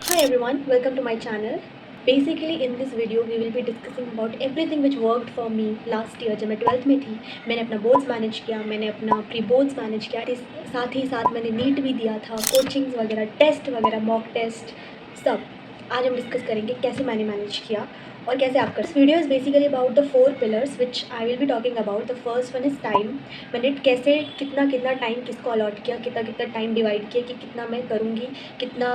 Hi everyone, welcome to my channel. Basically in this video we will be discussing about everything which worked for me last year. जब मैं 12th में थी मैंने अपना boards manage किया, मैंने अपना प्री बोर्ड्स मैनेज किया, साथ ही साथ मैंने नीट भी दिया था, कोचिंग्स वगैरह, टेस्ट वगैरह, मॉक टेस्ट सब। आज हम डिस्कस करेंगे कैसे मैंने मैनेज किया और कैसे आप कर। This video is basically about the 4 pillars which I will be talking about. The first one is time. मैंने कैसे कितना टाइम किसको अलॉट किया, कितना टाइम डिवाइड किया कि कितना मैं करूँगी, कितना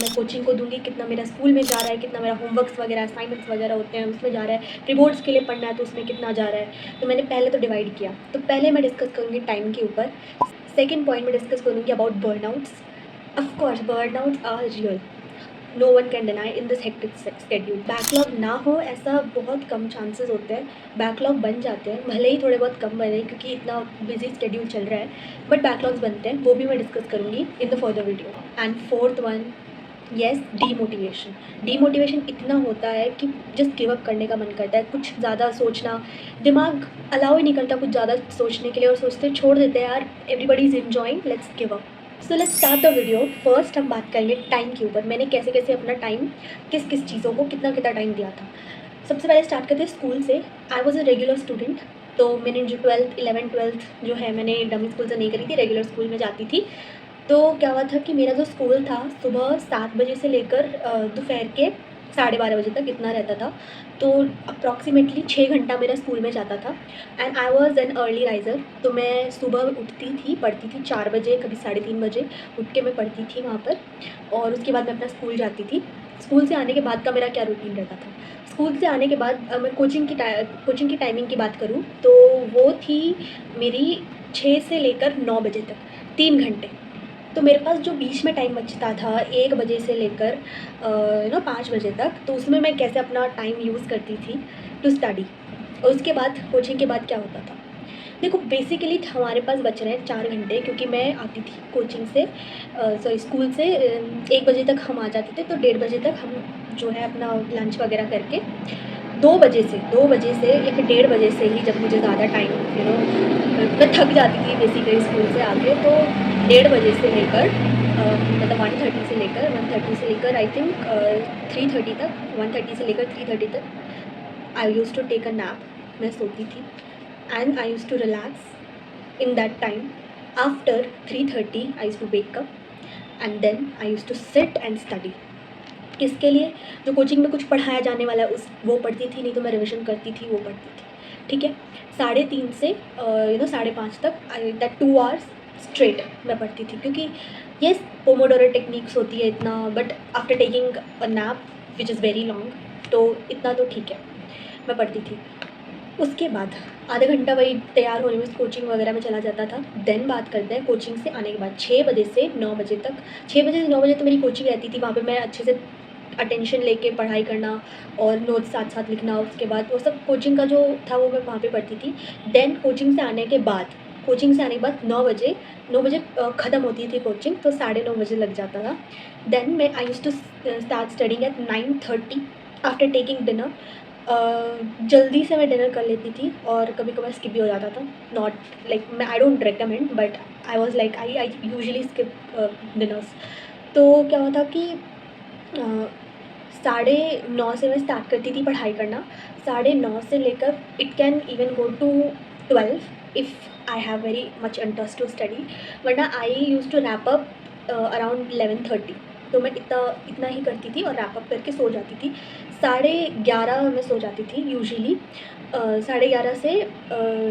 मैं कोचिंग को दूँगी, कितना मेरा स्कूल में जा रहा है, कितना मेरा होमवर्क्स वगैरह, असाइनमेंट्स वगैरह होते हैं उसमें जा रहा है, प्री बोर्ड्स के लिए पढ़ना है तो उसमें कितना जा रहा है। तो मैंने पहले तो डिवाइड किया। तो पहले मैं डिस्कस करूँगी टाइम के ऊपर। सेकेंड पॉइंट में डिस्कस करूँगी about burnouts. Of course burnouts are real, no one can deny in this hectic schedule. Backlog ना हो ऐसा बहुत कम चांसेस होते हैं, बैकलॉग बन जाते हैं, भले ही थोड़े बहुत कम बने क्योंकि इतना बिजी स्केड्यूल चल रहा है, बट बैकलॉग्स बनते हैं, वो भी मैं डिस्कस करूँगी in the further video. And fourth one, yes, demotivation इतना होता है कि जस्ट गिव अप करने का मन करता है, कुछ ज़्यादा सोचना, दिमाग अलाउ ही नहीं करता कुछ ज़्यादा सोचने के लिए और सोचते छोड़ देते हैं यार, everybody is enjoying, let's give up. So let's start the video. First हम बात करेंगे टाइम के ऊपर, मैंने कैसे कैसे अपना टाइम किस किस चीज़ों को कितना कितना टाइम दिया था। सबसे पहले स्टार्ट करते हैं स्कूल से। I was a regular student, तो मैंने जो 12th जो है मैंने डमी स्कूल से नहीं करी थी, रेगुलर स्कूल में जाती थी। तो क्या हुआ था कि मेरा जो स्कूल था सुबह 7 बजे से लेकर दोपहर के 12:30 बजे तक इतना रहता था, तो अप्रॉक्सीमेटली 6 घंटा मेरा स्कूल में जाता था। And I was an early riser, तो मैं सुबह उठती थी, पढ़ती थी 4 बजे, कभी 3:30 बजे उठ के मैं पढ़ती थी वहाँ पर, और उसके बाद मैं अपना स्कूल जाती थी। स्कूल से आने के बाद का मेरा क्या रूटीन रहता था, स्कूल से आने के बाद मैं कोचिंग की टाइमिंग की बात करूँ तो वो थी मेरी 6 से लेकर 9 बजे तक, 3 घंटे। तो मेरे पास जो बीच में टाइम बचता था 1 बजे से लेकर 5 बजे तक, तो उसमें मैं कैसे अपना टाइम यूज़ करती थी टू स्टडी। और उसके बाद कोचिंग के बाद क्या होता था, देखो बेसिकली हमारे पास बच रहे हैं 4 घंटे, क्योंकि मैं आती थी कोचिंग से, स्कूल से 1 बजे तक हम आ जाते थे, तो 1:30 बजे तक हम जो है अपना लंच वगैरह करके 2 बजे से या फिर 1:30 बजे से ही, जब मुझे ज़्यादा टाइम मैं थक जाती थी बेसिकली स्कूल से आके, तो 1:30 बजे से लेकर मतलब 1:30 से लेकर आई थिंक 3:30 तक, 1:30 से लेकर 3:30 तक I use to take a nap, मैं सोती थी। And I use to relax in that time. After 3:30 I use to wake up and then I use to sit and study. किसके लिए, जो कोचिंग में कुछ पढ़ाया जाने वाला है उस वो पढ़ती थी, नहीं तो मैं रिविज़न करती थी, वो पढ़ती थी, ठीक है। 3:30 से 5:30 तक दैट 2 आवर्स स्ट्रेट मैं पढ़ती थी, क्योंकि येस पोमोडोरो टेक्निक्स होती है इतना, but after taking a nap which is very long, तो इतना तो ठीक है, मैं पढ़ती थी। उसके बाद आधा घंटा वही तैयार होने में कोचिंग वगैरह में चला जाता था। देन बात करते हैं कोचिंग से आने के बाद 6 बजे से 9 बजे तक। 6 बजे से 9 बजे तो मेरी कोचिंग रहती थी, वहाँ पे मैं अच्छे से अटेंशन लेके पढ़ाई करना और नोट्स साथ साथ लिखना, उसके बाद वो सब कोचिंग का जो था वो मैं वहाँ पे पढ़ती थी। देन कोचिंग से आने के बाद 9 बजे ख़त्म होती थी कोचिंग, तो 9:30 बजे लग जाता था। देन मैं I use to start studying at 9:30 after taking dinner. जल्दी से मैं डिनर कर लेती थी और कभी कभार स्किप भी हो जाता था, नॉट लाइक मैं I don't recommend, but I was like I usually skip dinners. तो क्या हुआ था कि 9:30 से मैं स्टार्ट करती थी पढ़ाई करना, 9:30 से लेकर it can even go to 12 if I have very much interest to study, वरना I use to wrap up around 11:30। तो मैं इतना ही करती थी और रैप अप करके सो जाती थी। 11:30 मैं सो जाती थी यूजुअली। 11:30 से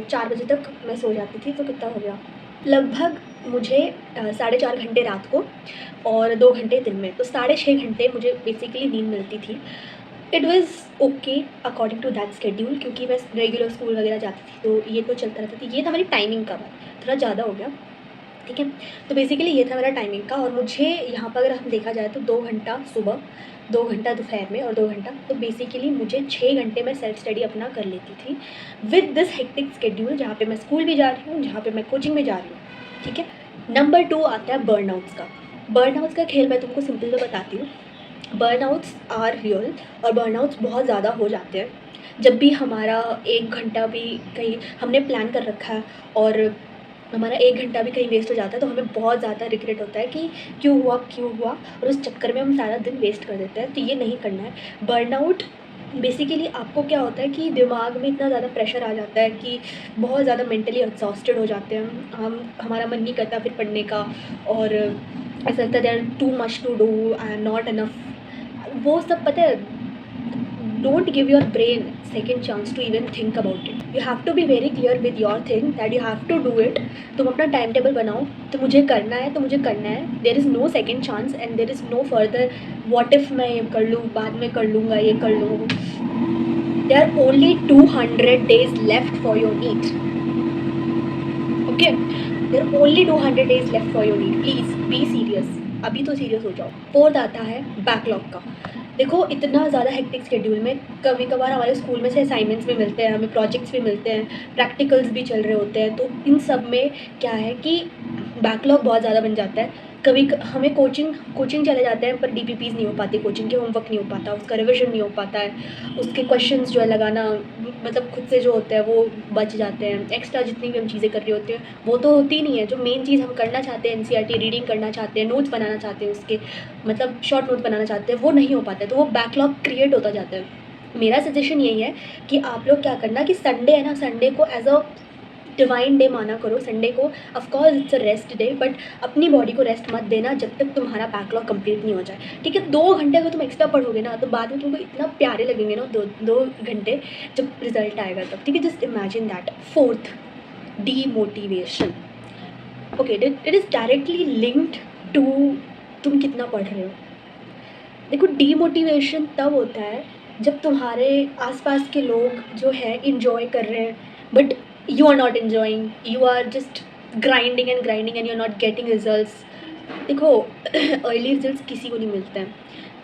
4 बजे तक मैं सो जाती थी, तो कितना हो गया लगभग मुझे 4.5 घंटे रात को और 2 घंटे दिन में, तो 6.5 घंटे मुझे बेसिकली नींद मिलती थी। It was okay according to that schedule, क्योंकि मैं रेगुलर स्कूल वगैरह जाती थी, तो ये तो चलता रहता था। ये था मेरी टाइमिंग का, बात थोड़ा ज़्यादा हो गया, ठीक है। तो बेसिकली ये था मेरा टाइमिंग का, और मुझे यहाँ पर अगर हम देखा जाए तो 2 घंटा सुबह, 2 घंटा दोपहर में और 2 घंटा, तो बेसिकली मुझे 6 घंटे मैं सेल्फ स्टडी अपना कर लेती थी विद दिस हेक्टिक स्केड्यूल, जहाँ पे मैं स्कूल भी जा रही हूँ, जहाँ पे मैं कोचिंग में जा रही हूँ, ठीक है। नंबर 2 आता है बर्नआउट्स का। बर्नआउट्स का खेल मैं तुमको सिंपल तो बताती हूँ। बर्नआउट्स आर रियल, और बर्नआउट्स बहुत ज़्यादा हो जाते हैं जब भी हमारा 1 घंटा भी कहीं हमने प्लान कर रखा है और हमारा 1 घंटा भी कहीं वेस्ट हो जाता है तो हमें बहुत ज़्यादा रिग्रेट होता है कि क्यों हुआ, और उस चक्कर में हम सारा दिन वेस्ट कर देते हैं। तो ये नहीं करना है। बर्नआउट बेसिकली आपको क्या होता है कि दिमाग में इतना ज़्यादा प्रेशर आ जाता है कि बहुत ज़्यादा मेंटली एग्जॉस्टेड हो जाते हैं हम, हमारा मन नहीं करता फिर पढ़ने का, और ऐसा लगता है there too much to do and not enough. वो सब पता है, don't give your brain second chance to even think about it. You have to be very clear with your thing that you have to do it. तुम अपना time table बनाओ, तो मुझे करना है तो मुझे करना है। There is no second chance and there is no further what if मैं ये कर लूँ, बाद में कर लूँगा, ये कर लूँ। There are only 200 days left for your need. Okay, there are only 200 days left for your need. Please be serious. अभी तो सीरियस हो जाओ। फोर्थ आता है बैकलॉग का। देखो इतना ज़्यादा हेक्टिक शेड्यूल में कभी कभार हमारे स्कूल में से असाइनमेंट्स भी मिलते हैं, हमें प्रोजेक्ट्स भी मिलते हैं, प्रैक्टिकल्स भी चल रहे होते हैं, तो इन सब में क्या है कि बैकलॉग बहुत ज़्यादा बन जाता है। कभी हमें कोचिंग चले जाते हैं पर डीपीपीज़ नहीं हो पाती, कोचिंग के होमवर्क नहीं हो पाता, उसका रिविजन नहीं हो पाता है, उसके क्वेश्चंस जो है लगाना मतलब खुद से जो होते हैं वो बच जाते हैं। एक्स्ट्रा जितनी भी हम चीज़ें कर रही होती हैं वो तो होती नहीं है। जो मेन चीज़ हम करना चाहते हैं, एनसीईआरटी रीडिंग करना चाहते हैं, नोट्स बनाना चाहते हैं, उसके मतलब शॉर्ट नोट्स बनाना चाहते हैं, वो नहीं हो पाता है, तो वो बैकलॉग क्रिएट होता जाता है। मेरा सजेशन यही है कि आप लोग क्या करना कि संडे है ना, संडे को एज अ डिवाइन डे माना करो। संडे को of course it's a rest day, but अपनी बॉडी को रेस्ट मत देना जब तक तुम्हारा बैकलॉग कंप्लीट नहीं हो जाए। ठीक है, 2 घंटे अगर तुम एक्स्ट्रा पढ़ोगे ना तो बाद में तुमको इतना प्यारे लगेंगे ना दो घंटे जब रिजल्ट आएगा तब। ठीक है, just imagine that. Fourth, demotivation. Okay, it is directly linked to तुम कितना पढ़ रहे हो। देखो डीमोटिवेशन तब होता है जब तुम्हारे आसपास के लोग जो है इंजॉय कर रहे हैं but you are not enjoying, you are just grinding and you are not getting results. देखो अर्ली रिजल्ट्स किसी को नहीं मिलते हैं।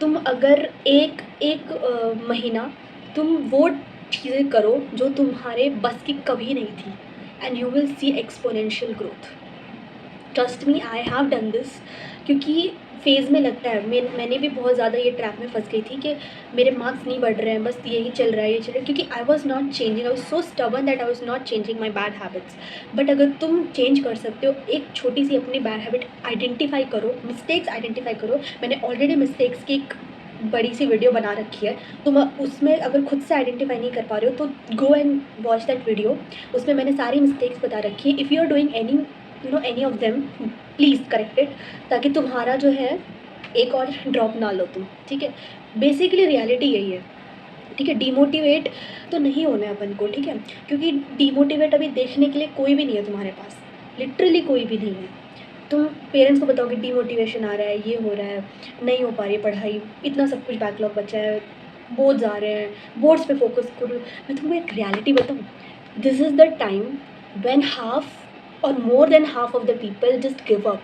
तुम अगर एक एक महीना तुम वो चीज़ें करो जो तुम्हारे बस की कभी नहीं थी and you will see exponential growth. Trust me, I have done this. क्योंकि फेज़ में लगता है, मैंने भी बहुत ज़्यादा ये ट्रैप में फंस गई थी कि मेरे मार्क्स नहीं बढ़ रहे हैं, बस यही चल रहा है ये चल रहा है, क्योंकि I was not changing, I was so stubborn that I was not changing my bad habits. But अगर तुम चेंज कर सकते हो, एक छोटी सी अपनी बैड हैबिट आइडेंटिफाई करो, मिस्टेक्स आइडेंटिफाई करो। मैंने ऑलरेडी मिस्टेक्स की एक बड़ी सी वीडियो बना रखी है, तुम उसमें अगर खुद से आइडेंटिफाई नहीं कर पा रहे हो तो go and watch that video. उसमें मैंने सारी मिस्टेक्स बता रखी है। If you are doing any of them, please correct it, ताकि तुम्हारा जो है एक और ड्रॉप ना लो तुम। ठीक है, बेसिकली रियलिटी यही है। ठीक है, डीमोटिवेट तो नहीं होना है अपन को। ठीक है, क्योंकि डीमोटिवेट अभी देखने के लिए कोई भी नहीं है तुम्हारे पास, लिटरली कोई भी नहीं है। तुम पेरेंट्स को बताओगे डीमोटिवेशन आ रहा है, ये हो रहा है, नहीं हो पा रही पढ़ाई, इतना सब कुछ बैकलॉग बचा है, बोर्ड्स आ रहे हैं, बोर्ड्स पे फोकस करो। मैं तुमको एक रियलिटी बताऊँ, this is the time when half or more than half of the people just give up.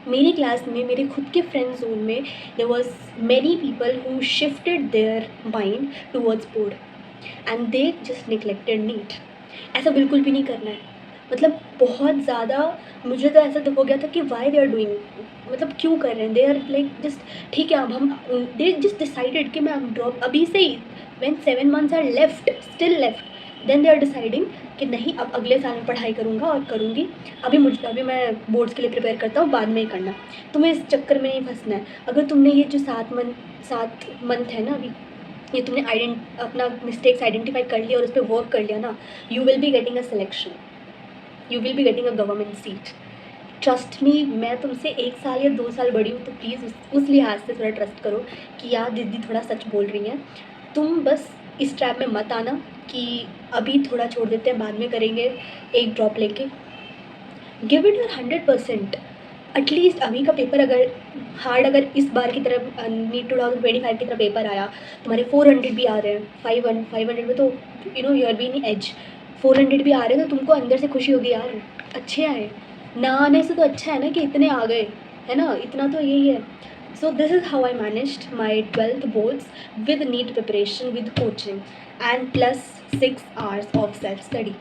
मेरी क्लास में, मेरे खुद के फ्रेंड जोन में, there was many people who shifted their mind towards board and they just neglected NEET. ऐसा बिल्कुल भी नहीं करना है। मतलब बहुत ज़्यादा मुझे तो ऐसा हो गया था कि वाई दे आर डूइंग, मतलब क्यों कर रहे हैं। दे आर लाइक जस्ट ठीक है, अब हम दे जस्ट डिसाइडेड कि मैं ड्रॉप अभी से ही, when 7 months are left, still left, then they are deciding कि नहीं अब अगले साल में पढ़ाई करूँगा और करूँगी, अभी मैं बोर्ड्स के लिए प्रिपेयर करता हूँ, बाद में ही करना। तुम्हें इस चक्कर में नहीं फंसना है। अगर तुमने ये जो 7 मंथ है ना अभी, ये तुमने अपना मिस्टेक्स आइडेंटिफाई कर लिया और उस पर वर्क कर लिया ना, you will be getting a selection, you will be getting a government seat. Trust me, मैं तुमसे 1 साल या 2 साल बड़ी हूँ, तो प्लीज़ उस लिहाज से थोड़ा ट्रस्ट करो कि यार दीदी थोड़ा सच बोल रही हैं। तुम बस इस ट्रैप में मत आना कि अभी थोड़ा छोड़ देते हैं, बाद में करेंगे, एक ड्रॉप लेके। Give it your 100%। एटलीस्ट अभी का पेपर अगर हार्ड, अगर इस बार की तरह नीट 2025 की तरह पेपर आया, तुम्हारे 400 भी आ रहे हैं, 500 में तो यू आर बीइंग एज, 400 भी आ रहे हैं तो तुमको अंदर से खुशी होगी यार अच्छे आए। ना आने से तो अच्छा है ना कि इतने आ गए, है ना, इतना तो यही है। So this is how I managed my 12th boards with NEET preparation, with coaching and plus 6 hours of self-study.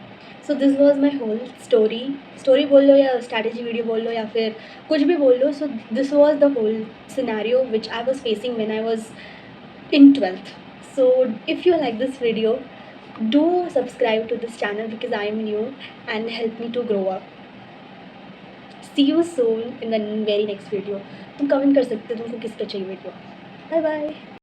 So this was my whole story बोल लो या strategy video बोल लो या फिर कुछ भी बोल लो. So this was the whole scenario which I was facing when I was in 12th. So if you like this video, do subscribe to this channel because I am new and help me to grow up. See you soon in the very next video. तुम comment कर सकते हो तुमको किसका चाहिए video. Bye bye.